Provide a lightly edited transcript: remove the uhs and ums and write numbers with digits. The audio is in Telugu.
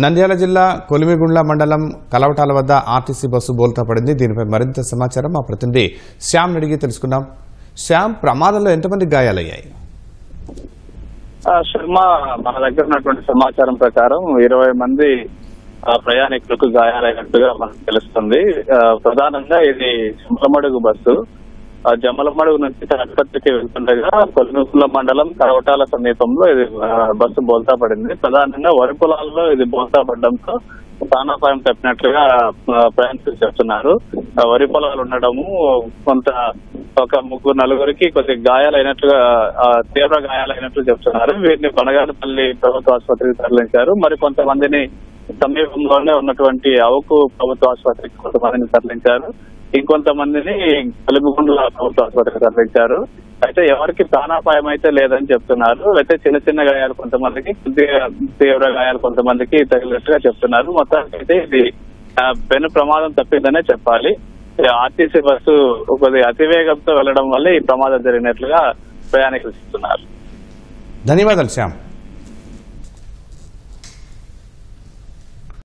నంద్యాల జిల్లా కొలిమిగుండ్ల మండలం కలవటాల వద్ద ఆర్టీసీ బస్సు బోల్తా పడింది. దీనిపై మరింత సమాచారం మా ప్రతినిధి శ్యామ్ అడిగి తెలుసుకుందాం. శ్యామ్, ప్రమాదంలో ఎంతమంది గాయాలయ్యాయి? శర్మ, మన దగ్గర ఉన్నటువంటి సమాచారం ప్రకారం 20 మంది ప్రయాణికులకు గాయాలైనట్టుగా మనకు తెలుస్తుంది. ప్రధానంగా ఇది జమ్మలమడుగు బస్సు. జమ్మలమడుగు నుంచి తాటిపత్రికి వెళ్తుండగా కొలిమిగుండ్ల మండలం కరవటాల సమీపంలో ఇది బస్సు బోల్తా పడింది. ప్రధానంగా వరి పొలాల్లో ఇది బోల్తా పడడంతో ప్రాణాపాయం తప్పినట్లుగా ప్రయాణికులు చెప్తున్నారు. వరి పొలాలు ఉండడము, కొంత ఒక 3-4 కొద్దిగా గాయాలైనట్లుగా, తీవ్ర గాయాలైనట్లు చెప్తున్నారు. వీరిని కొనగానపల్లి ప్రభుత్వ ఆసుపత్రికి తరలించారు. మరి కొంతమందిని సమీపంలోనే ఉన్నటువంటి అవుకు ప్రభుత్వ ఆసుపత్రికి కొంతమందిని తరలించారు. ఇంకొంతమందిని కొలిమిగుండ్ల ప్రభుత్వ ఆసుపత్రికి తరలించారు. అయితే ఎవరికి ప్రాణాపాయం అయితే లేదని చెప్తున్నారు. అయితే చిన్న చిన్న గాయాలు కొంతమందికి, కొద్దిగా తీవ్ర గాయాలు కొంతమందికి తగిలినట్టుగా చెప్తున్నారు. మొత్తానికి అయితే ఇది పెను ప్రమాదం తప్పిందనే చెప్పాలి. ఆర్టీసీ బస్సు కొద్దిగా అతివేగంతో వెళ్లడం వల్ల ఈ ప్రమాదం జరిగినట్లుగా ప్రయాణికులు చెప్తున్నారు. ధన్యవాదాలు శ్యామ్.